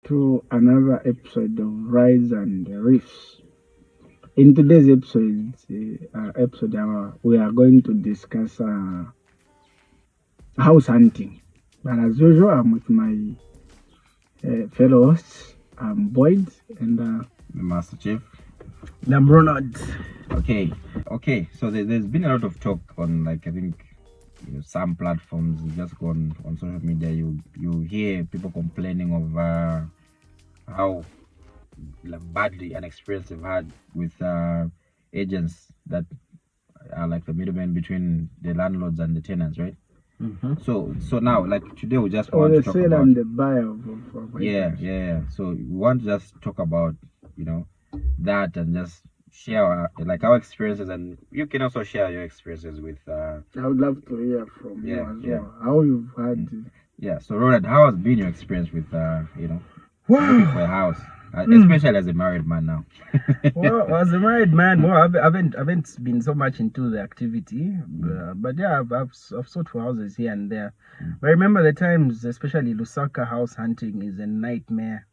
to another episode of Rise and Reefs. In today's episode, we are going to discuss house hunting. But as usual, I'm with my fellow hosts. I'm Boyd and The Master Chief. I'm Ronald. Okay. So there's been a lot of talk on, like, I think, some platforms. You just go on social media. You hear people complaining of how badly an experience they've had with agents that are like the middlemen between the landlords and the tenants, right? Mm-hmm. So now, like, today we just Or want the to talk sale about and the buy of yeah. So we want to just talk about that and just share our experiences, and you can also share your experiences with I would love to hear from you as yeah. well. How you've had Yeah. So Ronald, how has been your experience with looking for a house, Mm. especially as a married man now? Well, as a married man, I haven't been so much into the activity, but yeah, I've sought for houses here and there. But I remember the times, especially Lusaka house hunting is a nightmare.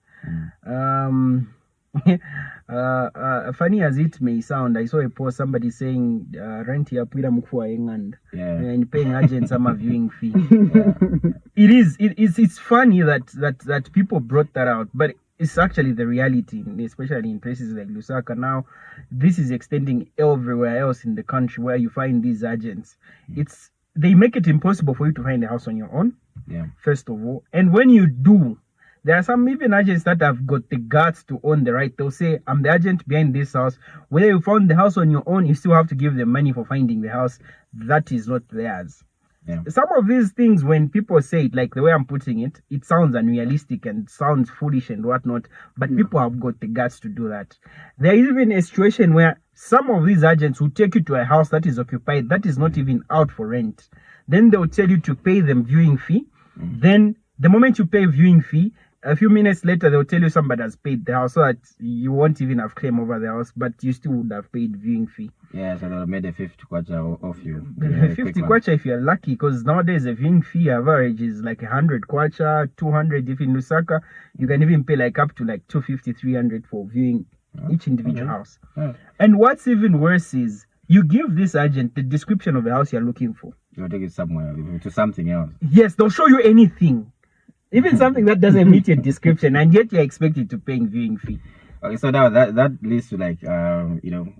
Funny as it may sound, I saw a post somebody saying rent here pira mukua england and paying agents some viewing fee. It's funny that people brought that out, but it's actually the reality, especially in places like Lusaka. Now, this is extending everywhere else in the country where you find these agents. They make it impossible for you to find a house on your own. Yeah. First of all, and when you do, there are some even agents that have got the guts to own the right. They'll say, I'm the agent behind this house. Whether you found the house on your own, you still have to give them money for finding the house. That is not theirs. Yeah. Some of these things, when people say it, like the way I'm putting it, it sounds unrealistic and sounds foolish and whatnot, but people have got the guts to do that. There is even a situation where some of these agents will take you to a house that is occupied, that is not even out for rent. Then they'll tell you to pay them viewing fee. Then the moment you pay viewing fee, a few minutes later, they'll tell you somebody has paid the house, so that you won't even have claim over the house, but you still would have paid viewing fee. Yeah, so they'll made a 50 kwacha off you. 50 kwacha if you're lucky, because nowadays the viewing fee average is like 100 kwacha, 200 if in Lusaka. You can even pay like up to like 250, 300 for viewing each individual house. And what's even worse is you give this agent the description of the house you're looking for. You'll take it somewhere to something else. Yes, they'll show you anything. Even something that doesn't meet your description, and yet you're expected to pay viewing fee. Okay, so now that leads to, like,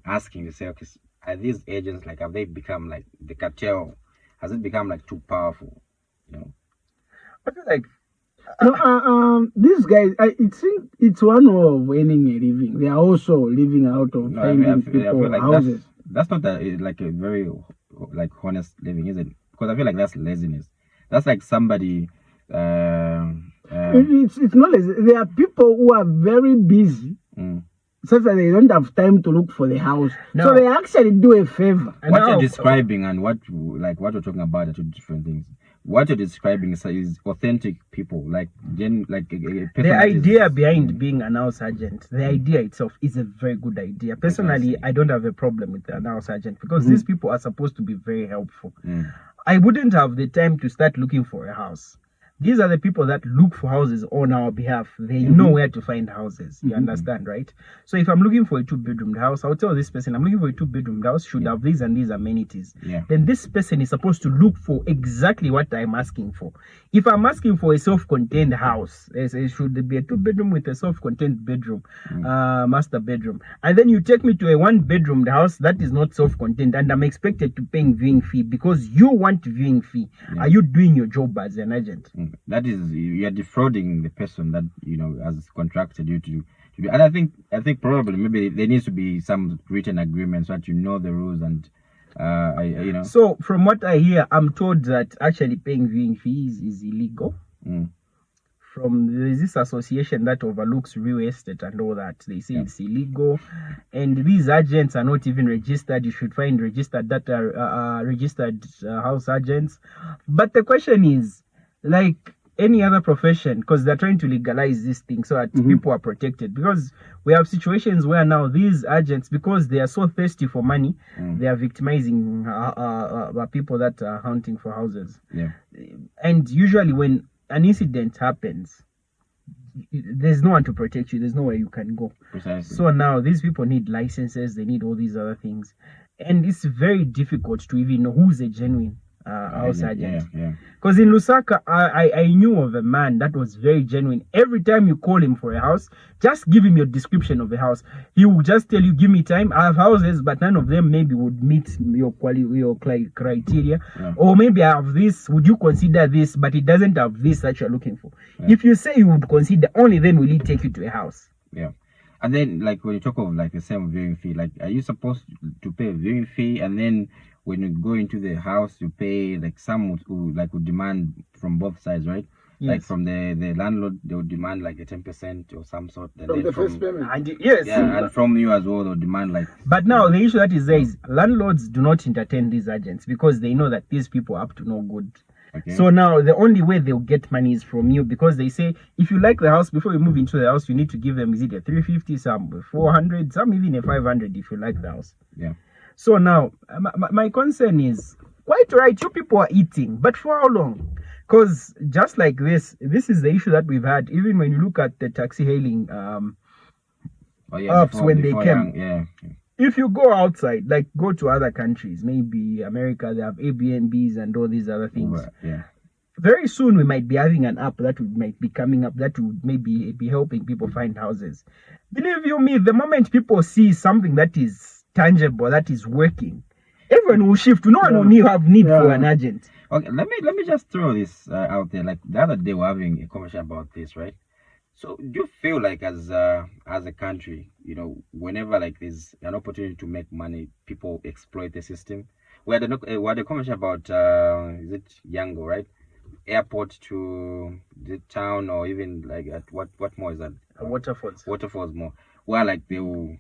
asking yourself, are these agents, like, have they become like the cartel? Has it become like too powerful? I feel like these guys, it's one way of earning a living. They are also living out of finding people like houses. That's not like a very like honest living, is it? Because I feel like that's laziness. That's like somebody. It's not lazy. There are people who are very busy, such that they don't have time to look for the house. No. So they actually do a favor. What you're describing and what we're talking about are two different things. What you're describing is authentic people, like the idea behind being an house agent. The idea itself is a very good idea. Personally, I don't have a problem with an house agent because these people are supposed to be very helpful. I wouldn't have the time to start looking for a house. These are the people that look for houses on our behalf. They know where to find houses. You understand, right? So if I'm looking for a 2-bedroom house, I'll tell this person, I'm looking for a 2-bedroom house, should have these and these amenities. Then this person is supposed to look for exactly what I'm asking for. If I'm asking for a self-contained house, it should be a 2-bedroom with a self-contained bedroom, master bedroom. And then you take me to a 1-bedroom house that is not self-contained, and I'm expected to pay viewing fee because you want viewing fee. Are you doing your job as an agent? That is, you are defrauding the person that has contracted you to do. And I think probably maybe there needs to be some written agreement so that you know the rules and So from what I hear, I'm told that actually paying viewing fees is illegal. There's this association that overlooks real estate and all that. They say it's illegal, and these agents are not even registered. You should find registered registered house agents. But the question is, like any other profession, because they're trying to legalize this thing so that people are protected, because we have situations where now these agents, because they are so thirsty for money, they are victimizing people that are hunting for houses. And usually when an incident happens, there's no one to protect you. There's nowhere you can go. Precisely. So now these people need licenses. They need all these other things, and it's very difficult to even know who's a genuine house agent. Because in Lusaka, I knew of a man that was very genuine. Every time you call him for a house, just give him your description of the house. He will just tell you, give me time. I have houses, but none of them maybe would meet your criteria. Or maybe I have this. Would you consider this? But it doesn't have this that you're looking for. If you say you would consider, only then will he take you to a house. And then, like, when you talk of like the same viewing fee, like, are you supposed to pay a viewing fee, and then when you go into the house, you pay, like, some who like would demand from both sides, right? Yes. Like from the landlord, they would demand like a 10% or some sort. And from the first payment. And from you as well, they'll demand like. But now the issue that is there is landlords do not entertain these agents because they know that these people are up to no good. So now the only way they'll get money is from you, because they say if you like the house, before you move into the house, you need to give them, is it a 350, some 400, some even a 500 if you like the house. So now my concern is, quite right, you people are eating, but for how long? Because just like this is the issue that we've had. Even when you look at the taxi hailing apps when they came. If you go outside, like go to other countries, maybe America, they have Airbnbs and all these other things. Very soon we might be having an app that might be coming up that would maybe be helping people find houses. Believe you me, the moment people see something that is tangible, that is working, everyone will shift. No one will have need for an agent. Okay, let me just throw this out there. Like the other day, we're having a conversation about this, right? So do you feel like as a country, you know, whenever like there's an opportunity to make money, people exploit the system? We had a conversation about is it Yango, right? Airport to the town, or even like at what more is that? Waterfalls more. Where like they will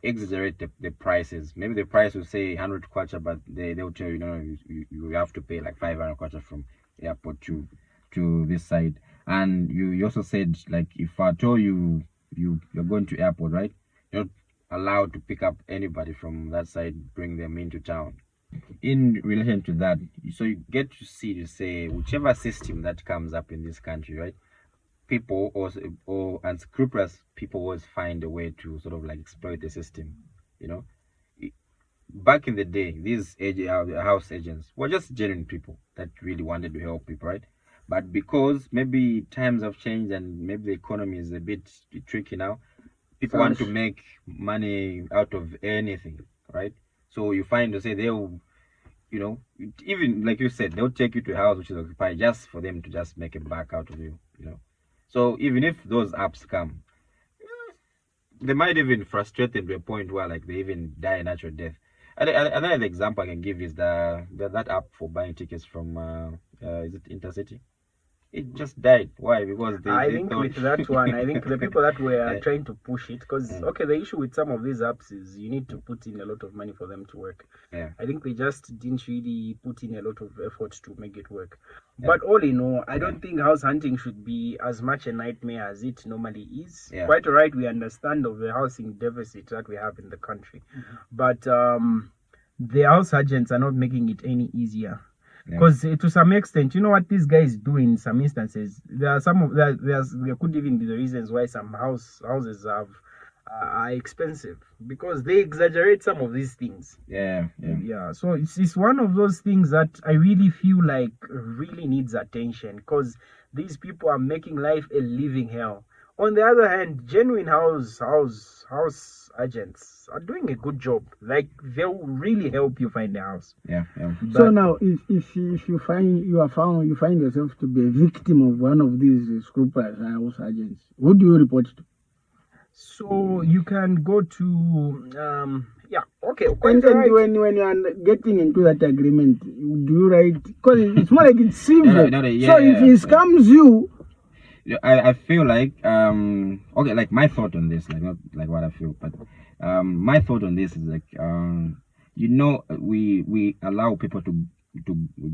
exaggerate the prices. Maybe the price will say 100 kwacha, but they'll tell you, no, you have to pay like 500 kwacha from airport to this side. And you also said, like, if I told you're going to airport, right? You're not allowed to pick up anybody from that side, bring them into town. In relation to that, so you get to see, to say, whichever system that comes up in this country, right? People or unscrupulous people always find a way to sort of like exploit the system, you know. Back in the day, these house agents were just genuine people that really wanted to help people, right? But because maybe times have changed and maybe the economy is a bit tricky now, people want to make money out of anything, right? So you find to say they'll, you know, even like you said, they'll take you to a house which is occupied just for them to just make a buck out of you, you know. So even if those apps come, they might even frustrate them to a point where like they even die a natural death. Another example I can give is that app for buying tickets from is it Intercity? It just died. Why? Because I think with that one, I think the people that were trying to push it, because the issue with some of these apps is you need to put in a lot of money for them to work. I think they just didn't really put in a lot of effort to make it work. But all in all, I don't think house hunting should be as much a nightmare as it normally is. Quite right, we understand of the housing deficit that we have in the country, but the house agents are not making it any easier. Because to some extent, you know what these guys do in some instances, there could even be the reasons why some houses are expensive, because they exaggerate some of these things. So it's one of those things that I really feel like really needs attention, because these people are making life a living hell. On the other hand, genuine house agents are doing a good job. Like, they'll really help you find a house. So now, if you find yourself to be a victim of one of these scrupulous house agents, who do you report to? So you can go to and when you are getting into that agreement, do you write? Because it's more like it's civil. So if he scams you. I feel like like my thought on this, like not like what I feel, but my thought on this is like you know, we allow people to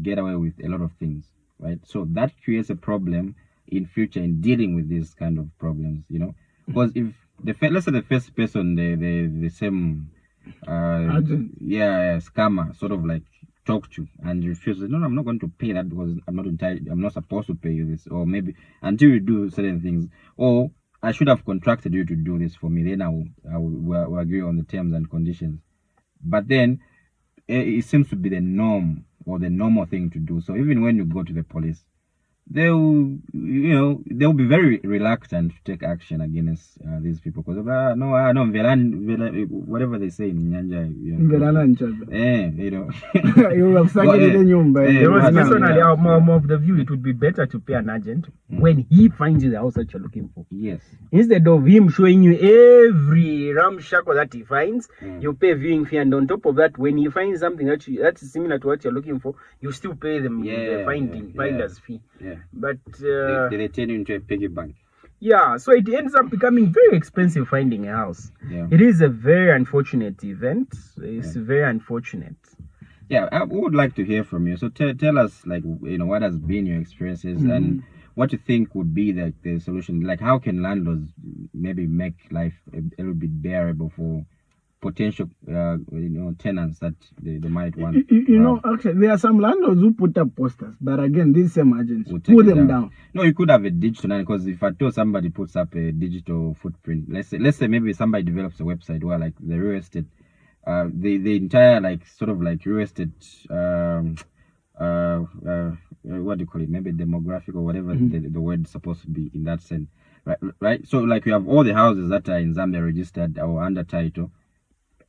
get away with a lot of things, right? So that creates a problem in future in dealing with these kind of problems, you know, because if let's say the first person, the same scammer sort of like talk to and refuses, no, I'm not going to pay that because I'm not entitled, I'm not supposed to pay you this, or maybe until you do certain things, or I should have contracted you to do this for me, then we'll agree on the terms and conditions. But then it seems to be the norm or the normal thing to do. So even when you go to the police, they'll be very reluctant to take action against these people because no, whatever they say in Nyanja, I'm of the view it would be better to pay an agent when he finds you the house that you're looking for. Yes. Instead of him showing you every ramshackle that he finds, you pay viewing fee, and on top of that, when he finds something that's similar to what you're looking for, you still pay them the finder's fee. Yeah. But they turn you into a piggy bank. Yeah, so it ends up becoming very expensive finding a house. Yeah. It is a very unfortunate event. It's very unfortunate. Yeah, I would like to hear from you. So tell us, like, what has been your experiences and what you think would be the solution. Like, how can landlords maybe make life a little bit bearable for potential tenants that they might want? Actually, there are some landlords who put up posters, but again, these same agents pull them down. No, you could have a digital, because if I told somebody puts up a digital footprint, let's say maybe somebody develops a website where, like, the real estate, the entire, like, sort of like real estate what do you call it, maybe demographic or whatever the word is supposed to be in that sense, right? So, like, you have all the houses that are in Zambia registered or under title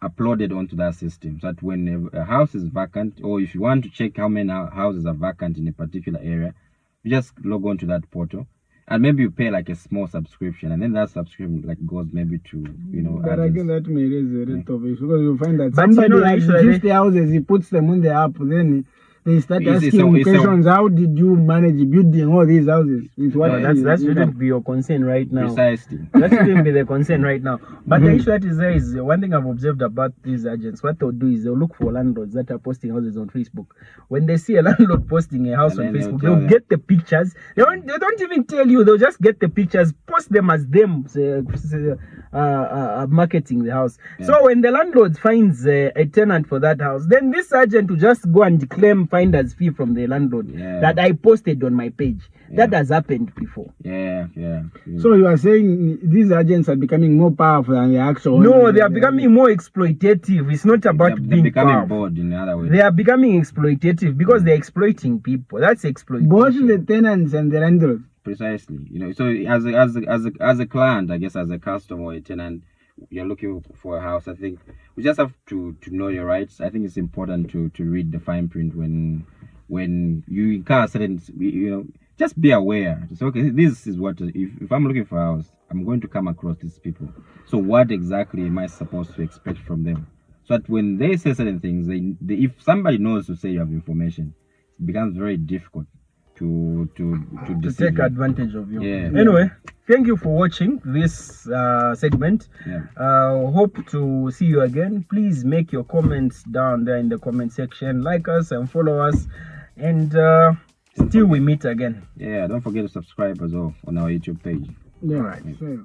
uploaded onto that system, so that when a house is vacant, or if you want to check how many houses are vacant in a particular area, you just log on to that portal, and maybe you pay like a small subscription, and then that subscription like goes maybe to But agents. again, that may raise a rate of issue, because you find that somebody has 50 houses, he puts them on the app, then they start asking questions. How did you manage building all these houses? That shouldn't be your concern right now. Precisely. That shouldn't be the concern right now. But the issue that is there is one thing I've observed about these agents. What they'll do is they'll look for landlords that are posting houses on Facebook. When they see a landlord posting a house on Facebook, they'll get the pictures. They don't even tell you. They'll just get the pictures, post them as them marketing the house. Yeah. So when the landlord finds a tenant for that house, then this agent will just go and claim finder's fee from the landlord that I posted on my page. That has happened before. Yeah. So you are saying these agents are becoming more powerful than the actual? No, they are becoming more exploitative. It's not about being becoming bored in other ways. They are becoming exploitative because they're exploiting people. That's exploitation. Both the tenants and the landlord. Precisely. So as a client, I guess, as a customer or a tenant, you're looking for a house, I think we just have to know your rights. I think it's important to read the fine print when you incur certain, just be aware. So, okay, this is what, if I'm looking for a house, I'm going to come across these people. So what exactly am I supposed to expect from them? So that when they say certain things, if somebody knows to say you have information, it becomes very difficult to take advantage of you. Yeah. Anyway, thank you for watching this segment. Hope to see you again. Please make your comments down there in the comment section. Like us and follow us, and till we meet again. Yeah, don't forget to subscribe as well on our YouTube page. Yeah, right. Sure.